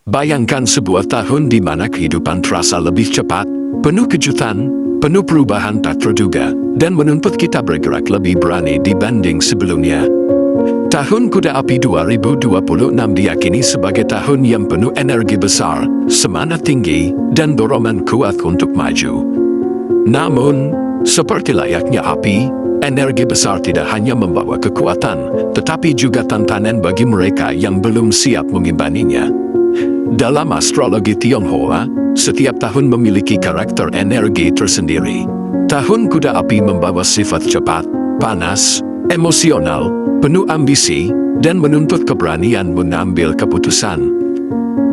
Bayangkan sebuah tahun di mana kehidupan terasa lebih cepat, penuh kejutan, penuh perubahan tak terduga, dan menuntut kita bergerak lebih berani dibanding sebelumnya. Tahun Kuda Api 2026 diyakini sebagai tahun yang penuh energi besar, semangat tinggi, dan dorongan kuat untuk maju. Namun, seperti layaknya api, energi besar tidak hanya membawa kekuatan, tetapi juga tantangan bagi mereka yang belum siap mengimbanginya. Dalam astrologi Tionghoa, setiap tahun memiliki karakter energi tersendiri. Tahun Kuda Api membawa sifat cepat, panas, emosional, penuh ambisi, dan menuntut keberanian mengambil keputusan.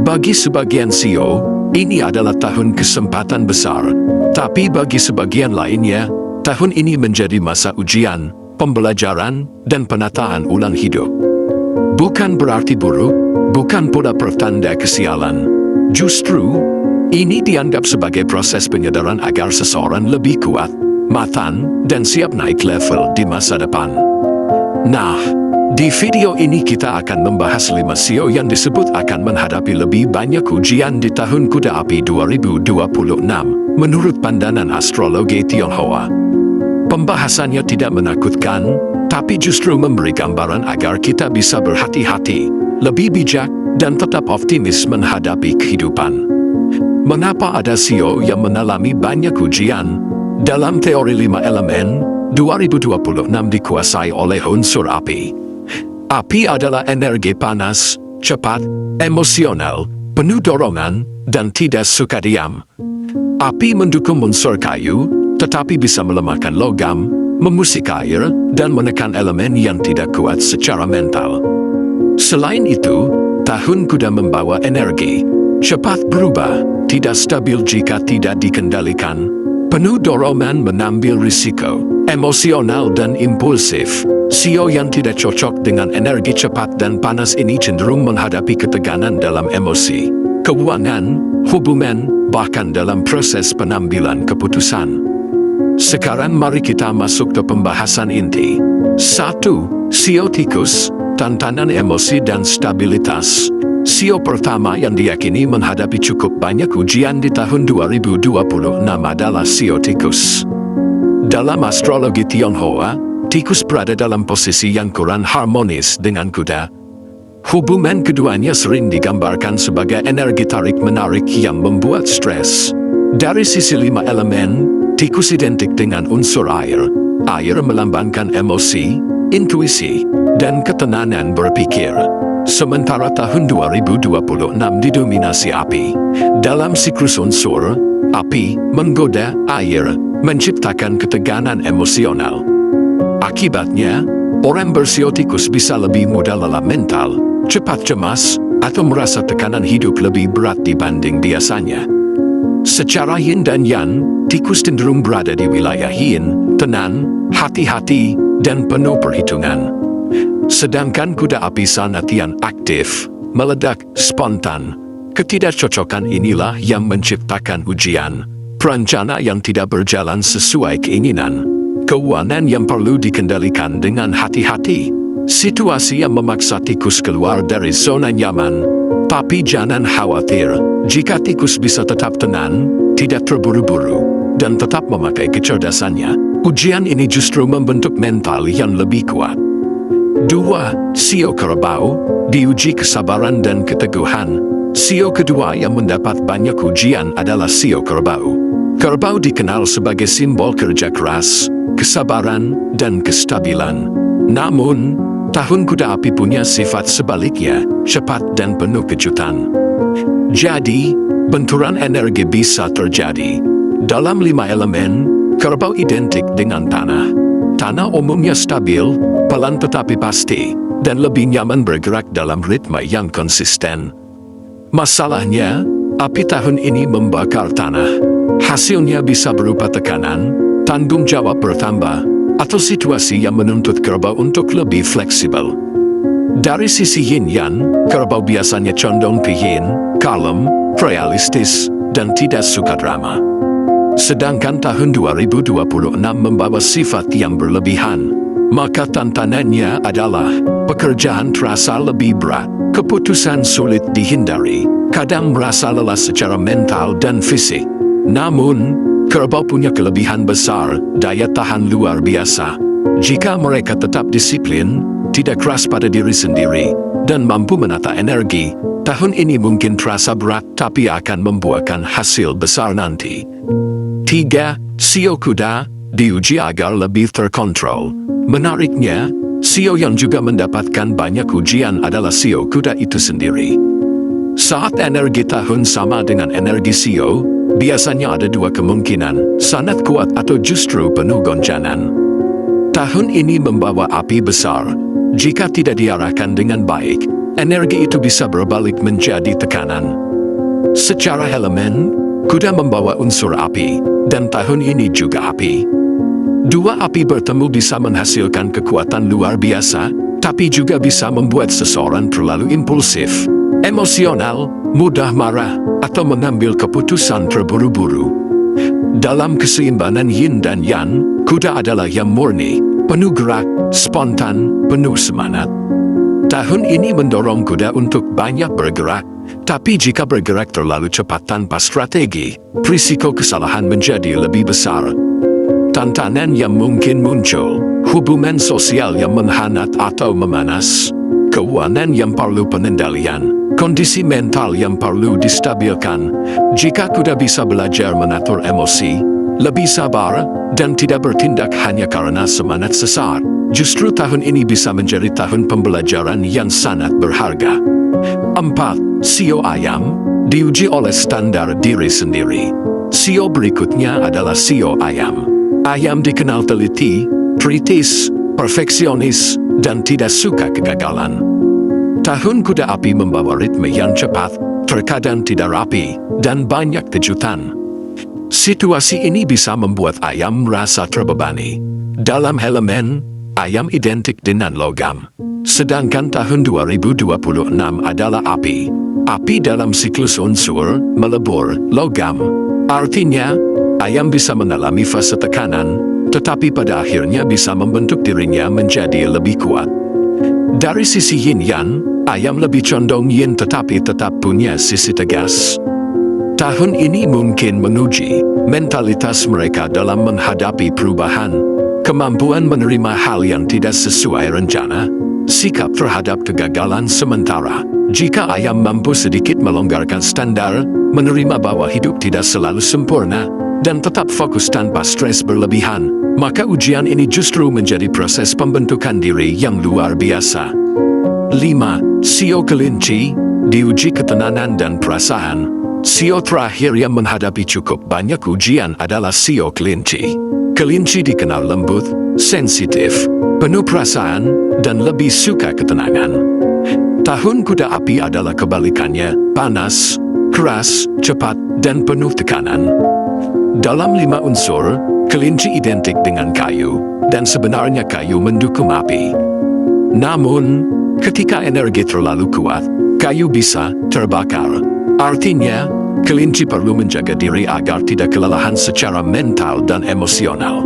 Bagi sebagian CEO, ini adalah tahun kesempatan besar, tapi bagi sebagian lainnya, tahun ini menjadi masa ujian, pembelajaran, dan penataan ulang hidup. Bukan berarti buruk, bukan pula pertanda kesialan. Justru, ini dianggap sebagai proses penyadaran agar seseorang lebih kuat, matang, dan siap naik level di masa depan. Nah, di video ini kita akan membahas 5 CEO yang disebut akan menghadapi lebih banyak ujian di tahun Kuda Api 2026, menurut pandangan astrologi Tionghoa. Pembahasannya tidak menakutkan, tapi justru memberi gambaran agar kita bisa berhati-hati, lebih bijak, dan tetap optimis menghadapi kehidupan. Mengapa ada CEO yang mengalami banyak ujian? Dalam teori 5 elemen, 2026 dikuasai oleh unsur api. Api adalah energi panas, cepat, emosional, penuh dorongan, dan tidak suka diam. Api mendukung unsur kayu, tetapi bisa melemahkan logam, mengusik air, dan menekan elemen yang tidak kuat secara mental. Selain itu, tahun kuda membawa energi, cepat berubah, tidak stabil jika tidak dikendalikan, penuh dorongan mengambil risiko, emosional dan impulsif. CEO yang tidak cocok dengan energi cepat dan panas ini cenderung menghadapi ketegangan dalam emosi, keuangan, hubungan, bahkan dalam proses pengambilan keputusan. Sekarang mari kita masuk ke pembahasan inti. 1. CEO Tikus, tantangan emosi dan stabilitas. CEO pertama yang diyakini menghadapi cukup banyak ujian di tahun 2026 adalah CEO Tikus. Dalam astrologi Tionghoa, Tikus berada dalam posisi yang kurang harmonis dengan kuda. Hubungan keduanya sering digambarkan sebagai energi tarik-menarik yang membuat stres. Dari sisi 5 elemen, Tikus identik dengan unsur air. Air melambangkan emosi, intuisi, dan ketenangan berpikir. Sementara tahun 2026 didominasi api. Dalam siklus unsur, api menggoda air, menciptakan ketegangan emosional. Akibatnya, orang bersio tikus bisa lebih mudah lelah mental, cepat cemas, atau merasa tekanan hidup lebih berat dibanding biasanya. Secara yin dan yang, tikus cenderung berada di wilayah yin, tenang, hati-hati, dan penuh perhitungan. Sedangkan kuda api sangat aktif, meledak, spontan. Ketidakcocokan inilah yang menciptakan ujian, perencana yang tidak berjalan sesuai keinginan, keuangan yang perlu dikendalikan dengan hati-hati, situasi yang memaksa tikus keluar dari zona nyaman. Tapi jangan khawatir, jika tikus bisa tetap tenang, tidak terburu-buru, dan tetap memakai kecerdasannya, ujian ini justru membentuk mental yang lebih kuat. 2. CEO Kerbau, diuji kesabaran dan keteguhan. CEO kedua yang mendapat banyak ujian adalah CEO Kerbau. Kerbau dikenal sebagai simbol kerja keras, kesabaran, dan kestabilan. Namun, tahun kuda api punya sifat sebaliknya, cepat dan penuh kejutan. Jadi, benturan energi bisa terjadi. Dalam 5 elemen, kerbau identik dengan tanah. Tanah umumnya stabil, pelan tetapi pasti, dan lebih nyaman bergerak dalam ritme yang konsisten. Masalahnya, api tahun ini membakar tanah. Hasilnya bisa berupa tekanan, tanggung jawab bertambah, atau situasi yang menuntut kerbau untuk lebih fleksibel. Dari sisi yin-yang, kerbau biasanya condong ke yin, kalem, realistis, dan tidak suka drama. Sedangkan tahun 2026 membawa sifat yang berlebihan, maka tantangannya adalah pekerjaan terasa lebih berat, keputusan sulit dihindari, Kadang merasa lelah secara mental dan fisik. Namun, kerbau punya kelebihan besar, daya tahan luar biasa. Jika mereka tetap disiplin, tidak keras pada diri sendiri, dan mampu menata energi, tahun ini mungkin terasa berat tapi akan membuahkan hasil besar nanti. 3. Sio kuda diuji agar lebih terkontrol. Menariknya, sio yang juga mendapatkan banyak ujian adalah sio kuda itu sendiri. Saat energi tahun sama dengan energi sio, biasanya ada dua kemungkinan, sangat kuat atau justru penuh goncangan. Tahun ini membawa api besar. Jika tidak diarahkan dengan baik, energi itu bisa berbalik menjadi tekanan. Secara elemen, kuda membawa unsur api, dan tahun ini juga api. Dua api bertemu bisa menghasilkan kekuatan luar biasa, tapi juga bisa membuat seseorang terlalu impulsif, emosional, mudah marah, atau mengambil keputusan terburu-buru. Dalam keseimbangan yin dan yang, kuda adalah yang murni, penuh gerak, spontan, penuh semangat. Tahun ini mendorong kuda untuk banyak bergerak, tapi jika bergerak terlalu cepat tanpa strategi, risiko kesalahan menjadi lebih besar. Tantangan yang mungkin muncul, hubungan sosial yang menghangat atau memanas, keuangan yang perlu pengendalian, kondisi mental yang perlu distabilkan. Jika kuda bisa belajar mengatur emosi, lebih sabar, dan tidak bertindak hanya karena semangat sesaat, justru tahun ini bisa menjadi tahun pembelajaran yang sangat berharga. 4. Sio ayam diuji oleh standar diri sendiri. Sio berikutnya adalah sio ayam. Ayam dikenal teliti, kritis, perfeksionis, dan tidak suka kegagalan. Tahun kuda api membawa ritme yang cepat, terkadang tidak rapi, dan banyak kejutan. Situasi ini bisa membuat ayam merasa terbebani. Dalam elemen, ayam identik dengan logam. Sedangkan tahun 2026 adalah api. Api dalam siklus unsur, melebur, logam. Artinya, ayam bisa mengalami fase tekanan, tetapi pada akhirnya bisa membentuk dirinya menjadi lebih kuat. Dari sisi yin-yang, ayam lebih condong yin tetapi tetap punya sisi tegas. Tahun ini mungkin menguji mentalitas mereka dalam menghadapi perubahan, kemampuan menerima hal yang tidak sesuai rencana, sikap terhadap kegagalan sementara. Jika ayam mampu sedikit melonggarkan standar, menerima bahwa hidup tidak selalu sempurna, dan tetap fokus tanpa stres berlebihan, maka ujian ini justru menjadi proses pembentukan diri yang luar biasa. 5. Sio kelinci diuji ketenangan dan perasaan. Sio terakhir yang menghadapi cukup banyak ujian adalah sio kelinci. Kelinci dikenal lembut, sensitif, penuh perasaan, dan lebih suka ketenangan. Tahun kuda api adalah kebalikannya, panas, keras, cepat, dan penuh tekanan. Dalam 5 unsur, kelinci identik dengan kayu, dan sebenarnya kayu mendukung api. Namun, ketika energi terlalu kuat, kayu bisa terbakar. Artinya, kelinci perlu menjaga diri agar tidak kelelahan secara mental dan emosional.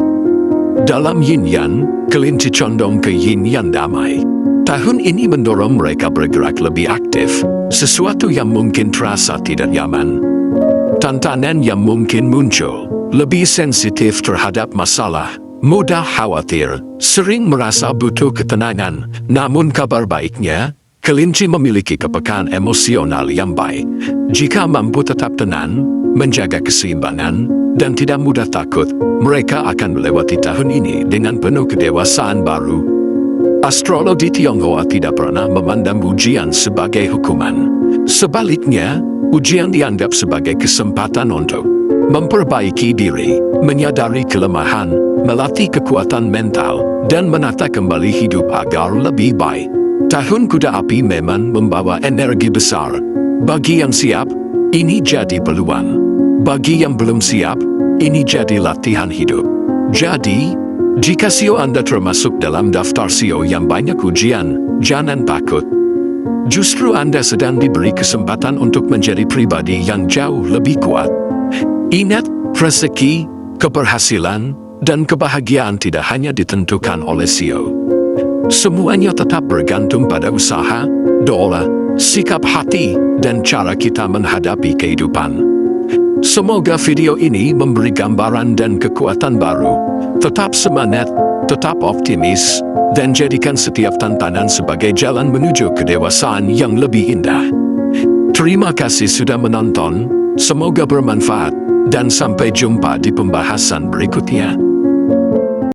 Dalam yin-yang, kelinci condong ke yin yang damai. Tahun ini mendorong mereka bergerak lebih aktif, sesuatu yang mungkin terasa tidak nyaman. Tantangan yang mungkin muncul, lebih sensitif terhadap masalah, mudah khawatir, sering merasa butuh ketenangan. Namun kabar baiknya, kelinci memiliki kepekaan emosional yang baik. Jika mampu tetap tenang, menjaga keseimbangan, dan tidak mudah takut, mereka akan melewati tahun ini dengan penuh kedewasaan baru. Astrolog di Tionghoa tidak pernah memandang ujian sebagai hukuman. Sebaliknya, ujian dianggap sebagai kesempatan untuk memperbaiki diri, menyadari kelemahan, melatih kekuatan mental, dan menata kembali hidup agar lebih baik. Tahun kuda api memang membawa energi besar. Bagi yang siap, ini jadi peluang. Bagi yang belum siap, ini jadi latihan hidup. Jadi, jika sio Anda termasuk dalam daftar sio yang banyak ujian, jangan takut. Justru Anda sedang diberi kesempatan untuk menjadi pribadi yang jauh lebih kuat. Ingat, rezeki, keberhasilan, dan kebahagiaan tidak hanya ditentukan oleh sio. Semuanya tetap bergantung pada usaha, doa, sikap hati, dan cara kita menghadapi kehidupan. Semoga video ini memberi gambaran dan kekuatan baru. Tetap semangat, tetap optimis, dan jadikan setiap tantangan sebagai jalan menuju kedewasaan yang lebih indah. Terima kasih sudah menonton, semoga bermanfaat, dan sampai jumpa di pembahasan berikutnya.